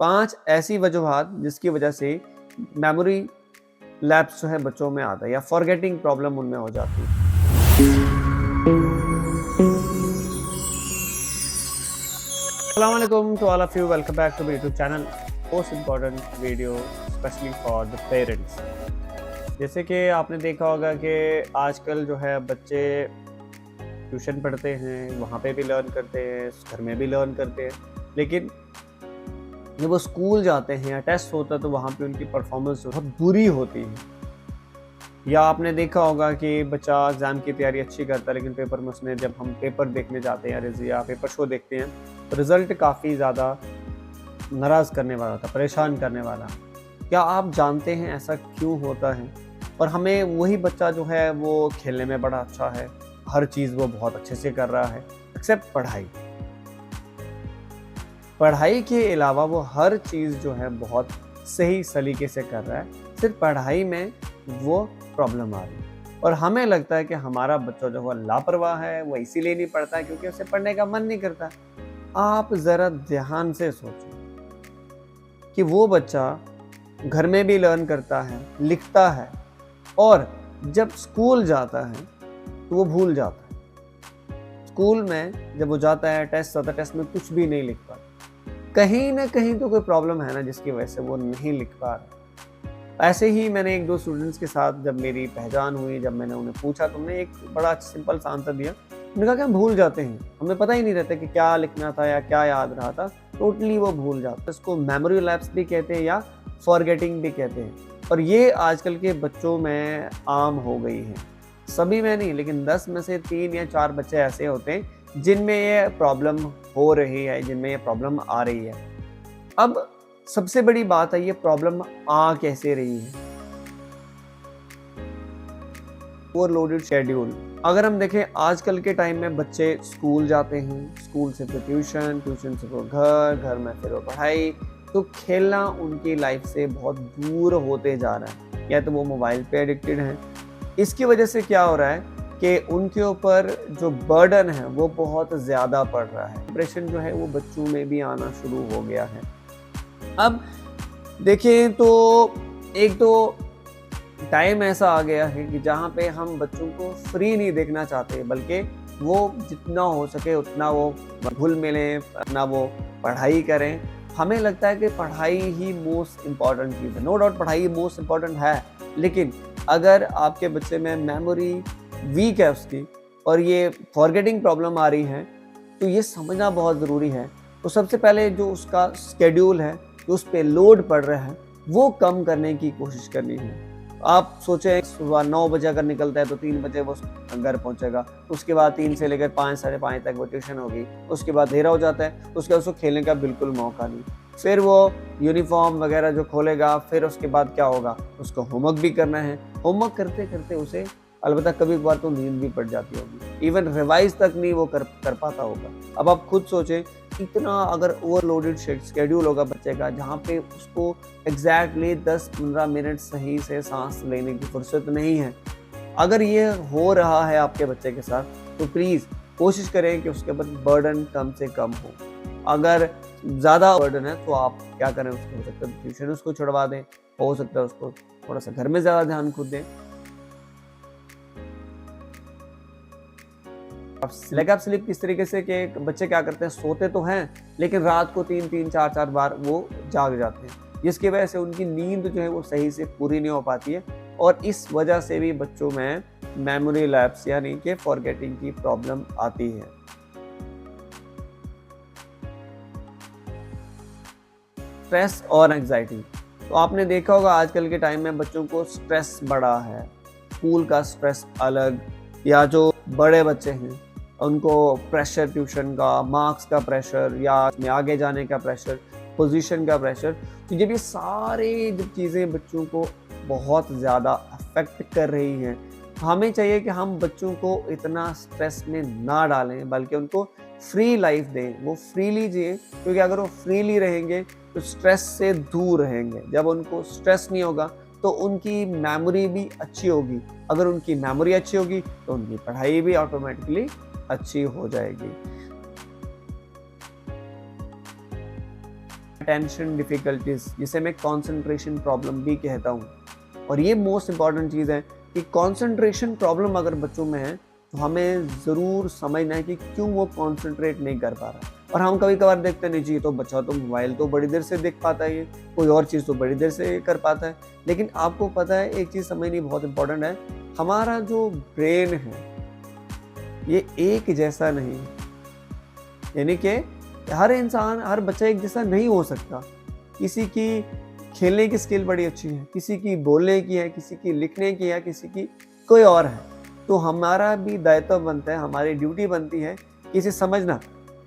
5 ऐसी वजूहात जिसकी वजह से मेमोरी लैप्स जो है बच्चों में आता है या फॉरगेटिंग प्रॉब्लम उनमें हो जाती है। अस्सलाम वालेकुम to all of you, welcome back to my YouTube channel. Most important video especially for the parents. जैसे कि आपने देखा होगा कि आजकल जो है बच्चे ट्यूशन पढ़ते हैं, वहाँ पे भी लर्न करते हैं, घर में भी लर्न करते हैं, लेकिन जब वो स्कूल जाते हैं या टेस्ट होता है तो वहाँ पे उनकी परफॉर्मेंस बहुत बुरी होती है। या आपने देखा होगा कि बच्चा एग्ज़ाम की तैयारी अच्छी करता है, लेकिन पेपर में उसने जब हम पेपर देखने जाते हैं या पेपर शो देखते हैं तो रिज़ल्ट काफ़ी ज़्यादा नाराज़ करने वाला था, परेशान करने वाला। क्या आप जानते हैं ऐसा क्यों होता है? और हमें वही बच्चा जो है वो खेलने में बड़ा अच्छा है, हर चीज़ वो बहुत अच्छे से कर रहा है एक्सेप्ट पढ़ाई। पढ़ाई के अलावा वो हर चीज़ जो है बहुत सही सलीके से कर रहा है, सिर्फ पढ़ाई में वो प्रॉब्लम आ रही है। और हमें लगता है कि हमारा बच्चा जो है लापरवाह है, वो इसीलिए नहीं पढ़ता है क्योंकि उसे पढ़ने का मन नहीं करता। आप ज़रा ध्यान से सोचो कि वो बच्चा घर में भी लर्न करता है, लिखता है और जब स्कूल जाता है तो वो भूल जाता है। स्कूल में जब वो जाता है, टेस्ट होता है, टेस्ट में कुछ भी नहीं लिख पाता। कहीं ना कहीं तो कोई प्रॉब्लम है ना जिसकी वजह से वो नहीं लिख पा रहा। ऐसे ही मैंने 1-2 स्टूडेंट्स के साथ जब मेरी पहचान हुई, जब मैंने उन्हें पूछा तो उन्होंने एक बड़ा सिंपल सा आंसर दिया। उन्होंने कहा कि हम भूल जाते हैं, हमें पता ही नहीं रहता कि क्या लिखना था या क्या याद रहा था, टोटली वो भूल जाते हैं। इसको मेमोरी लैप्स भी कहते हैं या फॉरगेटिंग भी कहते हैं। और ये आजकल के बच्चों में आम हो गई है, सभी में नहीं, लेकिन 10 में से 3 या 4 बच्चे ऐसे होते हैं जिनमें ये प्रॉब्लम हो रही है, जिनमें ये प्रॉब्लम आ रही है। अब सबसे बड़ी बात है, ये प्रॉब्लम आ कैसे रही है? Overloaded schedule. अगर हम देखें आजकल के टाइम में बच्चे स्कूल जाते हैं, स्कूल से फिर ट्यूशन, ट्यूशन से वो घर में फिर वो पढ़ाई, तो खेलना उनकी लाइफ से बहुत दूर होते जा रहा है, या तो वो मोबाइल पे एडिक्टेड हैं। इसकी वजह से क्या हो रहा है कि उनके ऊपर जो बर्डन है वो बहुत ज़्यादा पड़ रहा है। डिप्रेशन जो है वो बच्चों में भी आना शुरू हो गया है। अब देखें तो एक तो टाइम ऐसा आ गया है कि जहाँ पे हम बच्चों को फ्री नहीं देखना चाहते, बल्कि वो जितना हो सके उतना वो घुल मिलें, अपना वो पढ़ाई करें। हमें लगता है कि पढ़ाई ही मोस्ट इम्पॉर्टेंट चीज़ है। नो डाउट पढ़ाई मोस्ट इम्पॉर्टेंट है, लेकिन अगर आपके बच्चे में मेमोरी वीक है उसकी और ये फॉरगेटिंग प्रॉब्लम आ रही है, तो ये समझना बहुत ज़रूरी है। तो सबसे पहले जो उसका शेड्यूल है, जो उस पर लोड पड़ रहा है, वो कम करने की कोशिश करनी है। आप सोचें सुबह 9 बजे अगर निकलता है तो 3 बजे वो घर पहुंचेगा, उसके बाद 3 से लेकर 5 साढ़े 5 तक वो ट्यूशन होगी, उसके बाद अंधेरा हो जाता है, उसके बाद उसको खेलने का बिल्कुल मौका नहीं। फिर वो यूनिफॉर्म वगैरह जो खोलेगा, फिर उसके बाद क्या होगा, उसको होमवर्क भी करना है। होमवर्क करते करते उसे अलबत्ता कभी कभार तो नींद भी पड़ जाती होगी, इवन रिवाइज तक नहीं वो कर पाता होगा। अब आप खुद सोचें, इतना अगर ओवरलोडेड शेड्यूल होगा बच्चे का, जहाँ पे उसको एग्जैक्टली 10-15 मिनट सही से सांस लेने की फुर्सत नहीं है, अगर ये हो रहा है आपके बच्चे के साथ, तो प्लीज़ कोशिश करें कि उसके ऊपर बर्डन कम से कम हो। अगर ज़्यादा बर्डन है तो आप क्या करें, उसको हो सकता है ट्यूशन उसको छुड़वा दें, हो सकता है उसको थोड़ा सा घर में ज़्यादा ध्यान खुद दें। लेग अप स्लिप किस तरीके से कि बच्चे क्या करते हैं, सोते तो हैं लेकिन रात को 3-3 4-4 बार वो जाग जाते हैं, जिसकी वजह से उनकी नींद जो है वो सही से पूरी नहीं हो पाती है, और इस वजह से भी बच्चों में मेमोरी लैप्स यानी कि फॉरगेटिंग की प्रॉब्लम आती है। स्ट्रेस और एंग्जाइटी, तो आपने देखा होगा आजकल के टाइम में बच्चों को स्ट्रेस बड़ा है, स्कूल का स्ट्रेस अलग, या जो बड़े बच्चे हैं उनको प्रेशर ट्यूशन का, मार्क्स का प्रेशर, या आगे जाने का प्रेशर, पोजीशन का प्रेशर। तो जब ये सारे जब चीज़ें बच्चों को बहुत ज़्यादा अफेक्ट कर रही हैं, हमें चाहिए कि हम बच्चों को इतना स्ट्रेस में ना डालें, बल्कि उनको फ्री लाइफ दें, वो फ्रीली जिए, क्योंकि अगर वो फ्रीली रहेंगे तो स्ट्रेस से दूर रहेंगे। जब उनको स्ट्रेस नहीं होगा तो उनकी मेमोरी भी अच्छी होगी, अगर उनकी मेमोरी अच्छी होगी तो उनकी पढ़ाई भी ऑटोमेटिकली अच्छी हो जाएगी। अटेंशन डिफिकल्टीज, जिसे मैं कंसंट्रेशन प्रॉब्लम भी कहता हूँ। और ये मोस्ट इम्पॉर्टेंट चीज़ है कि कंसंट्रेशन प्रॉब्लम अगर बच्चों में है तो हमें ज़रूर समझना है कि क्यों वो कंसंट्रेट नहीं कर पा रहा। और हम कभी कभार देखते नहीं जी, तो बच्चा तो मोबाइल तो बड़ी देर से देख पाता है, ये कोई और चीज़ तो बड़ी देर से कर पाता है। लेकिन आपको पता है एक चीज़ समझनी बहुत इंपॉर्टेंट है, हमारा जो ब्रेन है ये एक जैसा नहीं है। यानी कि हर इंसान, हर बच्चा एक जैसा नहीं हो सकता। किसी की खेलने की स्किल बड़ी अच्छी है, किसी की बोलने की है, किसी की लिखने की है, किसी की कोई और है। तो हमारा भी दायित्व बनता है, हमारी ड्यूटी बनती है कि इसे समझना।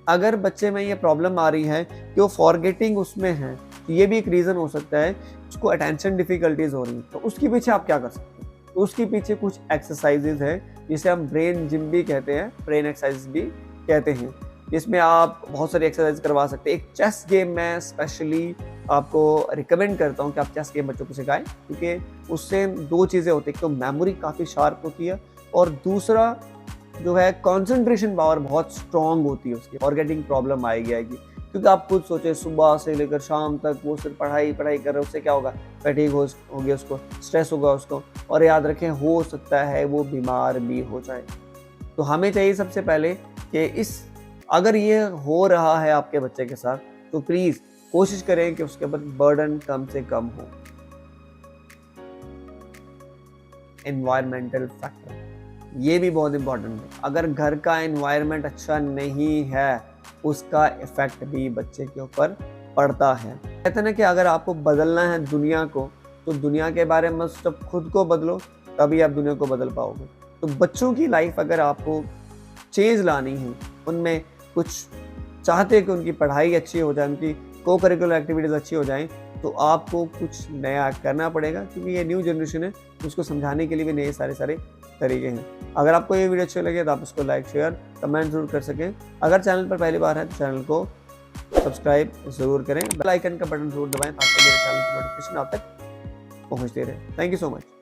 अगर बच्चे में ये प्रॉब्लम आ रही है कि वो फॉरगेटिंग उसमें है, तो ये भी एक रीज़न हो सकता है उसको अटेंशन डिफिकल्टीज हो रही है। तो उसके पीछे आप क्या कर सकते हैं? तो उसके पीछे कुछ एक्सरसाइजेज है जिसे हम ब्रेन जिम भी कहते हैं, ब्रेन एक्सरसाइज भी कहते हैं, जिसमें आप बहुत सारी एक्सरसाइज करवा सकते हैं। एक चेस गेम मैं स्पेशली आपको रिकमेंड करता हूँ कि आप चेस गेम बच्चों को सिखाएं, क्योंकि उससे दो चीज़ें होती हैं, एक तो मेमोरी काफ़ी शार्प होती है और दूसरा जो है कंसंट्रेशन पावर बहुत स्ट्रांग होती है, उसकी फॉरगेटिंग प्रॉब्लम आएगी। क्योंकि आप खुद सोचें, सुबह से लेकर शाम तक वो सिर्फ पढ़ाई कर रहे हो, उससे क्या होगा? फैटीग हो गया उसको, स्ट्रेस होगा उसको, और याद रखें हो सकता है वो बीमार भी हो जाए। तो हमें चाहिए सबसे पहले कि अगर ये हो रहा है आपके बच्चे के साथ तो प्लीज़ कोशिश करें कि उसके ऊपर बर्डन कम से कम हो। एनवायरमेंटल फैक्टर ये भी बहुत इंपॉर्टेंट है। अगर घर का एनवायरनमेंट अच्छा नहीं है, उसका इफेक्ट भी बच्चे के ऊपर पड़ता है। कहते हैं ना कि अगर आपको बदलना है दुनिया को, तो दुनिया के बारे में जब खुद को बदलो तभी आप दुनिया को बदल पाओगे। तो बच्चों की लाइफ अगर आपको चेंज लानी है, उनमें कुछ चाहते हैं कि उनकी पढ़ाई अच्छी हो जाए, उनकी को करिकुलर एक्टिविटीज़ अच्छी हो जाएं, तो आपको कुछ नया करना पड़ेगा, क्योंकि ये न्यू जनरेशन है, उसको समझाने के लिए भी नए सारे तरीके हैं। अगर आपको ये वीडियो अच्छी लगे तो आप इसको लाइक, शेयर, कमेंट जरूर कर सकें। अगर चैनल पर पहली बार है तो चैनल को सब्सक्राइब ज़रूर करें, बेल आइकन का बटन जरूर दबाएं ताकि मेरे चैनल की नोटिफिकेशन आप तक पहुँचते रहे। Thank you so much.